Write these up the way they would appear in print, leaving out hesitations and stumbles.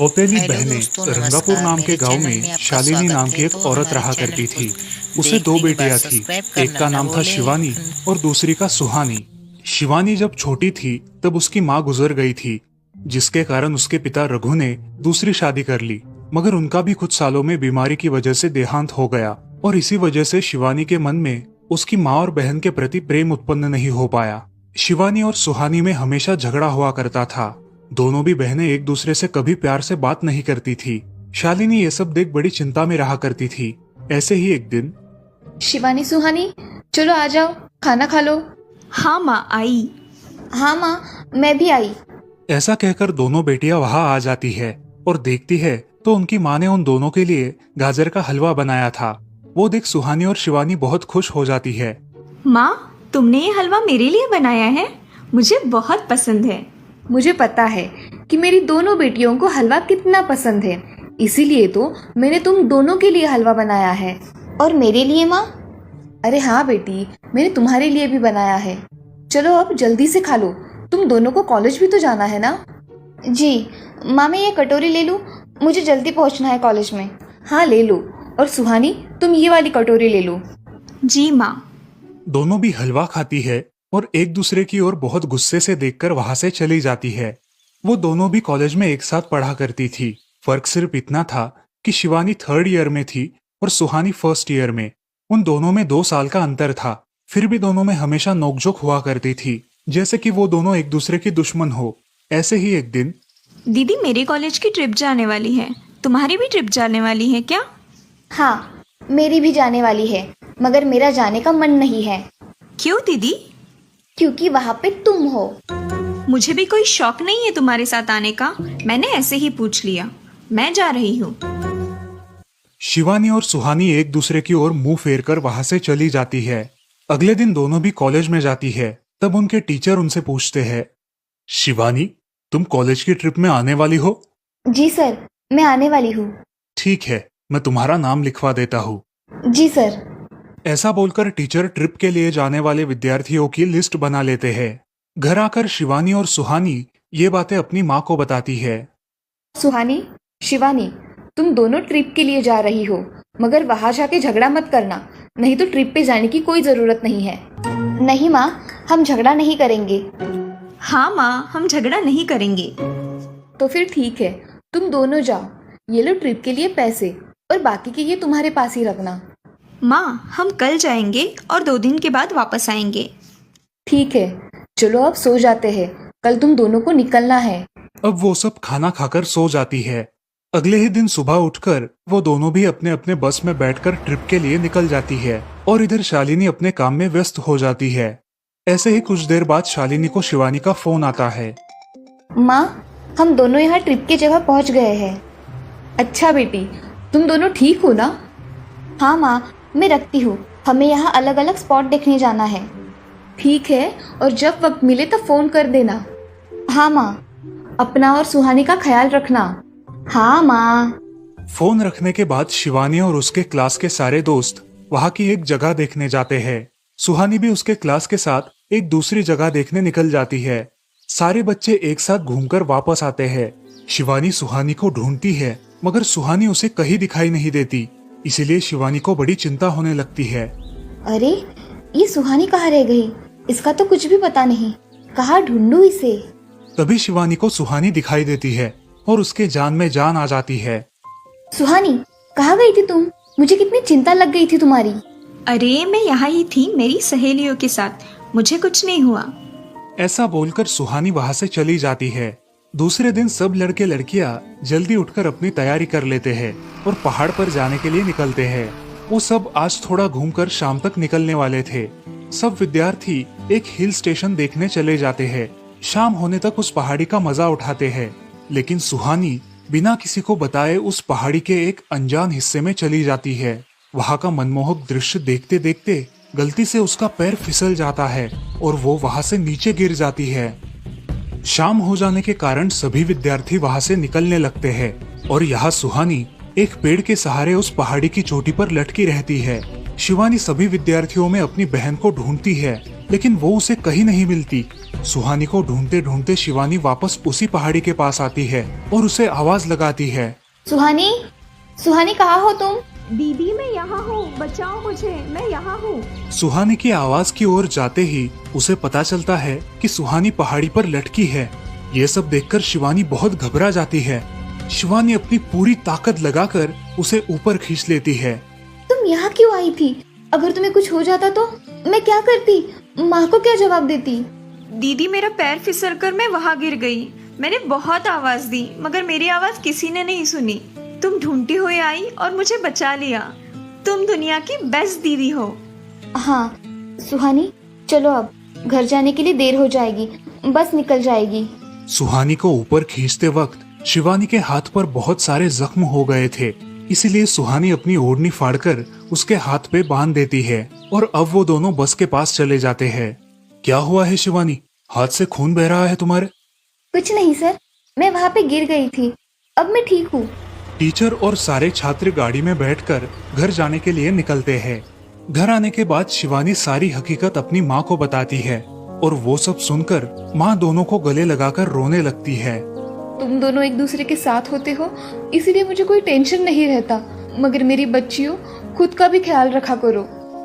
सौतेली हेलो बहनें दोस्तों, रंगापुर नमस्कार। नाम के मेरे गांव चैनल में में आपका शालिनी स्वागत नाम की है। एक तो औरत हमारे रहा चैनल करती को थी। उसे दो देखने के बाद बेटियां थी। सब्सक्राइब एक करना का ना नाम था भूले। शिवानी और दूसरी का सुहानी। शिवानी जब छोटी थी तब उसकी माँ गुजर गई थी, जिसके कारण उसके पिता रघु ने दूसरी शादी कर ली। मगर उनका भी कुछ सालों में बीमारी की वजह से देहांत हो गया और इसी वजह से शिवानी के मन में उसकी माँ और बहन के प्रति प्रेम उत्पन्न नहीं हो पाया। शिवानी और सुहानी में हमेशा झगड़ा हुआ करता था। दोनों भी बहनें एक दूसरे से कभी प्यार से बात नहीं करती थी। शालिनी ये सब देख बड़ी चिंता में रहा करती थी। ऐसे ही एक दिन शिवानी सुहानी, चलो आ जाओ, खाना खा लो। हाँ माँ, आई। हाँ माँ, मैं भी आई। ऐसा कहकर दोनों बेटियां वहां आ जाती है और देखती है तो उनकी माँ ने उन दोनों के लिए गाजर का हलवा बनाया था। वो देख सुहानी और शिवानी बहुत खुश हो जाती है। माँ, तुमने ये हलवा मेरे लिए बनाया है? मुझे बहुत पसंद है। मुझे पता है कि मेरी दोनों बेटियों को हलवा कितना पसंद है, इसीलिए तो मैंने तुम दोनों के लिए हलवा बनाया है। और मेरे लिए माँ? अरे हाँ बेटी, मैंने तुम्हारे लिए भी बनाया है। चलो अब जल्दी से खा लो, तुम दोनों को कॉलेज भी तो जाना है ना। जी माँ, मैं ये कटोरी ले लूँ? मुझे जल्दी पहुँचना है कॉलेज में। हाँ ले लो। और सुहानी, तुम ये वाली कटोरी ले लो। जी माँ। दोनों भी हलवा खाती है और एक दूसरे की ओर बहुत गुस्से से देखकर वहां से चली जाती है। वो दोनों भी कॉलेज में एक साथ पढ़ा करती थी। फर्क सिर्फ इतना था कि शिवानी 3rd ईयर में थी और सुहानी 1st ईयर में। उन दोनों में 2 साल का अंतर था। फिर भी दोनों में हमेशा नोकझोंक हुआ करती थी, जैसे कि वो दोनों एक दूसरे की दुश्मन हो। ऐसे ही एक दिन दीदी, मेरे कॉलेज की ट्रिप जाने वाली है। तुम्हारी भी ट्रिप जाने वाली है क्या? हाँ, मेरी भी जाने वाली है, मगर मेरा जाने का मन नहीं है। क्यों दीदी? क्योंकि वहाँ पे तुम हो। मुझे भी कोई शौक नहीं है तुम्हारे साथ आने का। मैंने ऐसे ही पूछ लिया। मैं जा रही हूँ। शिवानी और सुहानी एक दूसरे की ओर मुंह फेरकर वहां से चली जाती है। अगले दिन दोनों भी कॉलेज में जाती है। तब उनके टीचर उनसे पूछते हैं, शिवानी, तुम कॉलेज की ट्रिप में आने वाली हो? जी सर, मैं आने वाली हूँ। ठीक है, मैं तुम्हारा नाम लिखवा देता हूँ। जी सर। ऐसा बोलकर टीचर ट्रिप के लिए जाने वाले विद्यार्थियों की लिस्ट बना लेते हैं। घर आकर शिवानी और सुहानी ये बातें अपनी माँ को बताती है। सुहानी, शिवानी, तुम दोनों ट्रिप के लिए जा रही हो, मगर वहां जाके झगड़ा मत करना, नहीं तो ट्रिप पे जाने की कोई जरूरत नहीं है। नहीं माँ, हम झगड़ा नहीं करेंगे। हाँ माँ, हम झगड़ा नहीं करेंगे। तो फिर ठीक है, तुम दोनों जाओ। ये लो ट्रिप के लिए पैसे, और बाकी के ये तुम्हारे पास ही रखना। माँ, हम कल जाएंगे और 2 दिन के बाद वापस आएंगे। ठीक है, चलो अब सो जाते हैं, कल तुम दोनों को निकलना है। अब वो सब खाना खाकर सो जाती है। अगले ही दिन सुबह उठकर वो दोनों भी अपने अपने बस में बैठकर ट्रिप के लिए निकल जाती है और इधर शालिनी अपने काम में व्यस्त हो जाती है। ऐसे ही कुछ देर बाद शालिनी को शिवानी का फोन आता है। माँ, हम दोनों यहाँ ट्रिप की जगह पहुँच गए हैं। अच्छा बेटी, तुम दोनों ठीक हो ना? हाँ माँ, मैं रखती हूँ, हमें यहाँ अलग अलग स्पॉट देखने जाना है। ठीक है, और जब वक्त मिले तो फोन कर देना। हाँ माँ, अपना और सुहानी का ख्याल रखना। हाँ माँ। फोन रखने के बाद शिवानी और उसके क्लास के सारे दोस्त वहाँ की एक जगह देखने जाते हैं। सुहानी भी उसके क्लास के साथ एक दूसरी जगह देखने निकल जाती है। सारे बच्चे एक साथ घूमकर वापस आते हैं। शिवानी सुहानी को ढूंढती है, मगर सुहानी उसे कहीं दिखाई नहीं देती। इसीलिए शिवानी को बड़ी चिंता होने लगती है। अरे, ये सुहानी कहाँ रह गई? इसका तो कुछ भी पता नहीं, कहाँ ढूंढूं इसे? तभी शिवानी को सुहानी दिखाई देती है और उसके जान में जान आ जाती है। सुहानी, कहाँ गई थी तुम? मुझे कितनी चिंता लग गई थी तुम्हारी। अरे, मैं यहाँ ही थी मेरी सहेलियों के साथ, मुझे कुछ नहीं हुआ। ऐसा बोलकर सुहानी वहाँ से चली जाती है। दूसरे दिन सब लड़के लड़कियाँ जल्दी उठकर अपनी तैयारी कर लेते हैं और पहाड़ पर जाने के लिए निकलते हैं। वो सब आज थोड़ा घूमकर शाम तक निकलने वाले थे। सब विद्यार्थी एक हिल स्टेशन देखने चले जाते हैं। शाम होने तक उस पहाड़ी का मजा उठाते हैं, लेकिन सुहानी बिना किसी को बताए उस पहाड़ी के एक अनजान हिस्से में चली जाती है। वहाँ का मनमोहक दृश्य देखते देखते गलती से उसका पैर फिसल जाता है और वो वहाँ से नीचे गिर जाती है। शाम हो जाने के कारण सभी विद्यार्थी वहाँ से निकलने लगते हैं और यहाँ सुहानी एक पेड़ के सहारे उस पहाड़ी की चोटी पर लटकी रहती है। शिवानी सभी विद्यार्थियों में अपनी बहन को ढूंढती है, लेकिन वो उसे कहीं नहीं मिलती। सुहानी को ढूंढते ढूंढते शिवानी वापस उसी पहाड़ी के पास आती है और उसे आवाज लगाती है। सुहानी, सुहानी कहाँ हो तुम? दीदी मैं यहाँ हूँ, बचाओ मुझे, मैं यहाँ हूँ। सुहानी की आवाज की ओर जाते ही उसे पता चलता है कि सुहानी पहाड़ी पर लटकी है। ये सब देखकर शिवानी बहुत घबरा जाती है। शिवानी अपनी पूरी ताकत लगाकर उसे ऊपर खींच लेती है। तुम यहाँ क्यों आई थी? अगर तुम्हें कुछ हो जाता तो मैं क्या करती? माँ को क्या जवाब देती? दीदी मेरा पैर फिसल कर मैं वहाँ गिर गई। मैंने बहुत आवाज दी मगर मेरी आवाज किसी ने नहीं सुनी। तुम ढूंढती हुई आई और मुझे बचा लिया। तुम दुनिया की बेस्ट दीदी हो। हाँ सुहानी, चलो अब घर जाने के लिए देर हो जाएगी, बस निकल जाएगी। सुहानी को ऊपर खींचते वक्त शिवानी के हाथ पर बहुत सारे जख्म हो गए थे, इसीलिए सुहानी अपनी ओढ़नी फाड़कर उसके हाथ पे बांध देती है और अब वो दोनों बस के पास चले जाते हैं। क्या हुआ है शिवानी, हाथ से खून बह रहा है तुम्हारे? कुछ नहीं सर, मैं वहाँ पे गिर गई थी, अब मैं ठीक हूँ। टीचर और सारे छात्र गाड़ी में बैठकर घर जाने के लिए निकलते हैं। घर आने के बाद शिवानी सारी हकीकत अपनी माँ को बताती है और वो सब सुनकर माँ दोनों को गले लगाकर रोने लगती है। तुम दोनों एक दूसरे के साथ होते हो इसीलिए मुझे कोई टेंशन नहीं रहता, मगर मेरी बच्चियों खुद का भी ख्याल रखा करो।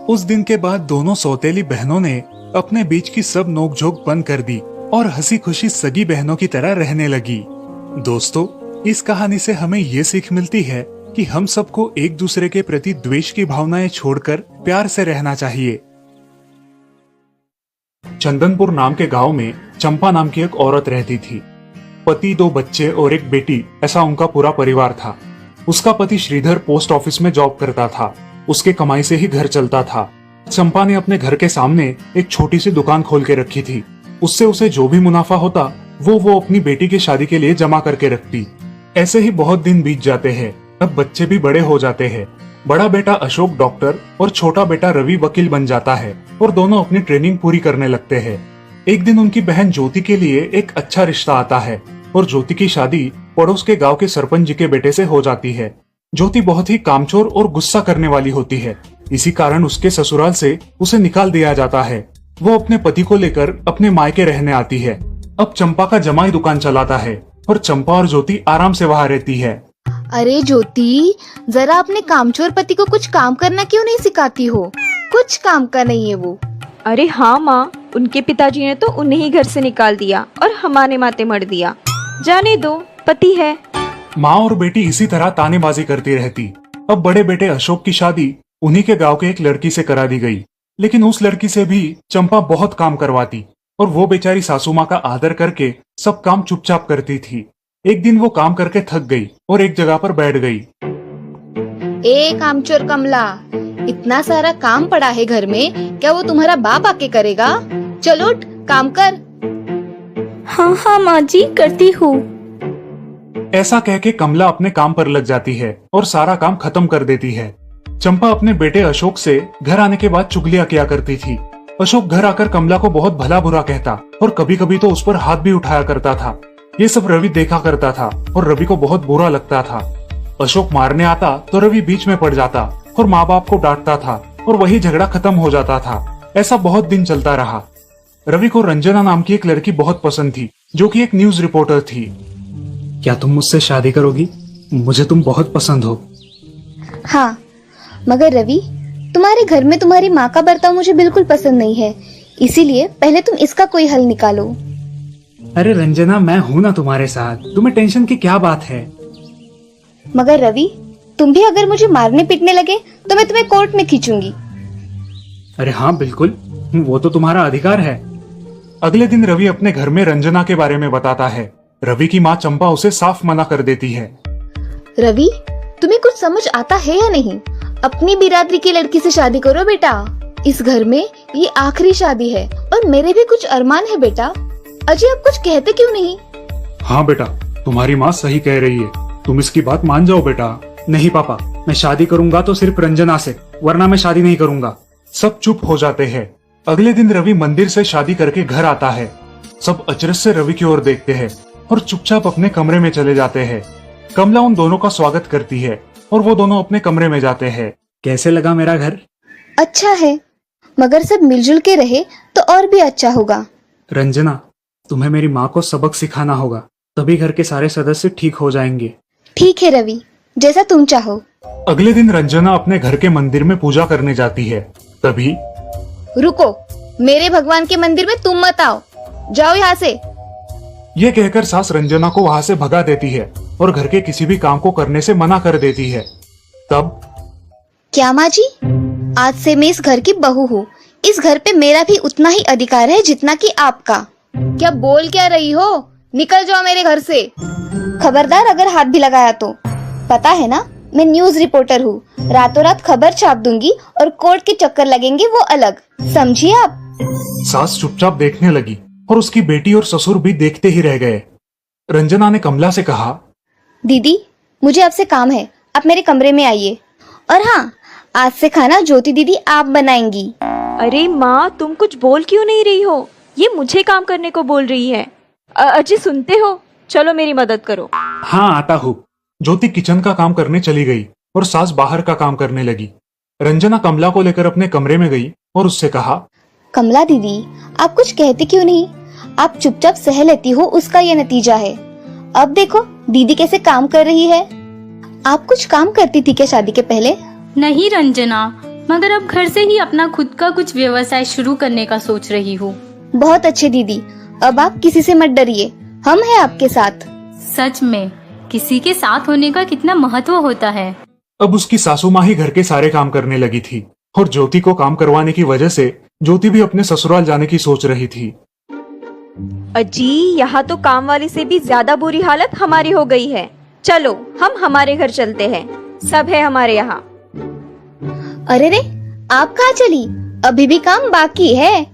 उस दिन के बाद दोनों सौतेली बहनों ने अपने बीच की सब नोकझोंक बंद कर दी और हंसी खुशी सगी बहनों की तरह रहने लगी। दोस्तों, इस कहानी से हमें ये सीख मिलती है कि हम सबको एक दूसरे के प्रति द्वेष की भावनाएं छोड़कर प्यार से रहना चाहिए। चंदनपुर नाम के गांव में चंपा नाम की एक औरत रहती थी। पति, 2 बच्चे और एक बेटी, ऐसा उनका पूरा परिवार था। उसका पति श्रीधर पोस्ट ऑफिस में जॉब करता था। उसके कमाई से ही घर चलता था। चंपा ने अपने घर के सामने एक छोटी सी दुकान खोल के रखी थी। उससे उसे जो भी मुनाफा होता वो अपनी बेटी की शादी के लिए जमा करके रखती। ऐसे ही बहुत दिन बीत जाते हैं। अब बच्चे भी बड़े हो जाते हैं। बड़ा बेटा अशोक डॉक्टर और छोटा बेटा रवि वकील बन जाता है और दोनों अपनी ट्रेनिंग पूरी करने लगते हैं। एक दिन उनकी बहन ज्योति के लिए एक अच्छा रिश्ता आता है और ज्योति की शादी पड़ोस के गांव के सरपंच जी के बेटे से हो जाती है। ज्योति बहुत ही कामचोर और गुस्सा करने वाली होती है। इसी कारण उसके ससुराल से उसे निकाल दिया जाता है। वो अपने पति को लेकर अपने मायके रहने आती है। अब चंपा का जमाई दुकान चलाता है और चंपा और ज्योति आराम से वहाँ रहती है। अरे ज्योति, जरा अपने कामचोर पति को कुछ काम करना क्यों नहीं सिखाती हो? कुछ काम का नहीं है वो। अरे हाँ माँ, उनके पिताजी ने तो उन्हें ही घर से निकाल दिया और हमारे माथे मर दिया। जाने दो, पति है। माँ और बेटी इसी तरह तानेबाजी करती रहती। अब बड़े बेटे अशोक की शादी उन्हीं के गांव के एक लड़की से करा दी गई, लेकिन उस लड़की से भी चंपा बहुत काम करवाती और वो बेचारी सासू माँ का आदर करके सब काम चुपचाप करती थी। एक दिन वो काम करके थक गई और एक जगह पर बैठ गई। ए कामचोर कमला, इतना सारा काम पड़ा है घर में, क्या वो तुम्हारा बाप आके करेगा? चलो उठ, काम कर। हाँ हाँ माँ जी, करती हूँ। ऐसा कह के कमला अपने काम पर लग जाती है और सारा काम खत्म कर देती है। चंपा अपने बेटे अशोक से घर आने के बाद चुगलियां किया करती थी। अशोक घर आकर कमला को बहुत भला बुरा कहता और कभी कभी तो उस पर हाथ भी उठाया करता था। ये सब रवि देखा करता था और रवि को बहुत बुरा लगता था। अशोक मारने आता तो रवि बीच में पड़ जाता और माँ बाप को डांटता था और वही झगड़ा खत्म हो जाता था। ऐसा बहुत दिन चलता रहा। रवि को रंजना नाम की एक लड़की बहुत पसंद थी, जो कि एक न्यूज रिपोर्टर थी। क्या तुम मुझसे शादी करोगी? मुझे तुम बहुत पसंद हो। हाँ, मगर रवि, तुम्हारे घर में तुम्हारी माँ का बर्ताव मुझे बिल्कुल पसंद नहीं है, इसीलिए पहले तुम इसका कोई हल निकालो। अरे रंजना, मैं हूँ ना तुम्हारे साथ, तुम्हें टेंशन की क्या बात है? मगर रवि, तुम भी अगर मुझे मारने पीटने लगे तो मैं तुम्हें कोर्ट में खींचूंगी। अरे हाँ बिल्कुल, वो तो तुम्हारा अधिकार है। अगले दिन रवि अपने घर में रंजना के बारे में बताता है। रवि की माँ चंपा उसे साफ मना कर देती है। रवि, तुम्हें कुछ समझ आता है या नहीं? अपनी बिरादरी की लड़की से शादी करो बेटा। इस घर में ये आखिरी शादी है और मेरे भी कुछ अरमान है बेटा। अजय, आप कुछ कहते क्यों नहीं? हाँ बेटा, तुम्हारी माँ सही कह रही है, तुम इसकी बात मान जाओ बेटा। नहीं पापा, मैं शादी करूंगा तो सिर्फ रंजना से, वरना मैं शादी नहीं करूंगा। सब चुप हो जाते हैं। अगले दिन रवि मंदिर से शादी करके घर आता है। सब अचरज से रवि की ओर देखते हैं और चुपचाप अपने कमरे में चले जाते हैं। कमला उन दोनों का स्वागत करती है और वो दोनों अपने कमरे में जाते हैं। कैसे लगा मेरा घर? अच्छा है, मगर सब मिलजुल के रहे तो और भी अच्छा होगा। रंजना, तुम्हें मेरी माँ को सबक सिखाना होगा, तभी घर के सारे सदस्य ठीक हो जाएंगे। ठीक है रवि, जैसा तुम चाहो। अगले दिन रंजना अपने घर के मंदिर में पूजा करने जाती है। तभी रुको, मेरे भगवान के मंदिर में तुम मत आओ, जाओ यहाँ से। ये कहकर सास रंजना को वहाँ से भगा देती है और घर के किसी भी काम को करने से मना कर देती है। तब क्या माँ जी, आज से मैं इस घर की बहू हूँ। इस घर पे मेरा भी उतना ही अधिकार है जितना कि आपका। क्या बोल क्या रही हो? निकल जाओ मेरे घर से। खबरदार अगर हाथ भी लगाया तो। पता है ना, मैं न्यूज रिपोर्टर हूँ। रातों रात खबर छाप दूंगी और कोर्ट के चक्कर लगेंगे वो अलग, समझिए आप। सास चुपचाप देखने लगी और उसकी बेटी और ससुर भी देखते ही रह गए। रंजना ने कमला से कहा, दीदी मुझे आपसे काम है, आप मेरे कमरे में आइए। और हाँ, आज से खाना ज्योति दीदी आप बनाएंगी। अरे माँ, तुम कुछ बोल क्यों नहीं रही हो? ये मुझे काम करने को बोल रही है। अजी सुनते हो? चलो मेरी मदद करो। हाँ आता हूँ। ज्योति किचन का काम करने चली गई और सास बाहर का काम करने लगी। रंजना कमला को लेकर अपने कमरे में गई और उससे कहा, कमला दीदी, आप कुछ कहते क्यों नहीं? आप चुपचाप सह लेती हो, उसका ये नतीजा है। अब देखो दीदी कैसे काम कर रही है। आप कुछ काम करती थी क्या शादी के पहले? नहीं रंजना, मगर अब घर से ही अपना खुद का कुछ व्यवसाय शुरू करने का सोच रही हूँ। बहुत अच्छे दीदी, अब आप किसी से मत डरिए, हम हैं आपके साथ। सच में किसी के साथ होने का कितना महत्व होता है। अब उसकी सासू माँ ही घर के सारे काम करने लगी थी और ज्योति को काम करवाने की वजह से ज्योति भी अपने ससुराल जाने की सोच रही थी। अजी, यहाँ तो काम वाली से भी ज्यादा बुरी हालत हमारी हो गई है। चलो हम हमारे घर चलते हैं, सब है हमारे यहाँ। अरे रे, आप कहाँ चली? अभी भी काम बाकी है।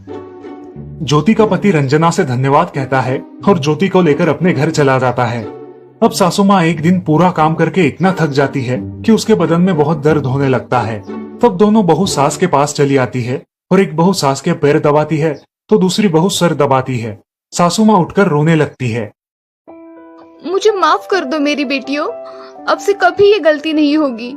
ज्योति का पति रंजना से धन्यवाद कहता है और ज्योति को लेकर अपने घर चला जाता है। अब सासू माँ एक दिन पूरा काम करके इतना थक जाती है कि उसके बदन में बहुत दर्द होने लगता है। तब दोनों बहू सास के पास चली आती है और एक बहू सास के पैर दबाती है तो दूसरी बहू सर दबाती है। सासू माँ उठकर रोने लगती है। मुझे माफ कर दो मेरी बेटियों, अब से कभी ये गलती नहीं होगी।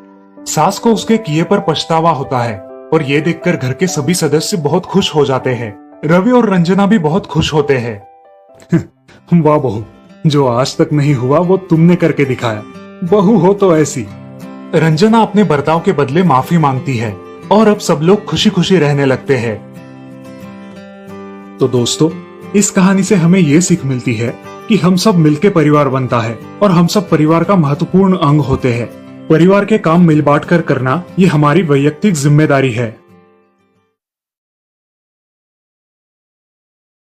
सास को उसके किए पर पछतावा होता है और ये देखकर घर के सभी सदस्य बहुत खुश हो जाते हैं। रवि और रंजना भी बहुत खुश होते हैं। वाह बहू, जो आज तक नहीं हुआ वो तुमने करके दिखाया। बहू हो तो ऐसी। रंजना अपने बर्ताव के बदले माफी मांगती है और अब सब लोग खुशी खुशी रहने लगते हैं। तो दोस्तों, इस कहानी से हमें ये सीख मिलती है कि हम सब मिलके परिवार बनता है और हम सब परिवार का महत्वपूर्ण अंग होते हैं। परिवार के काम मिल बांट कर करना ये हमारी वैयक्तिक जिम्मेदारी है।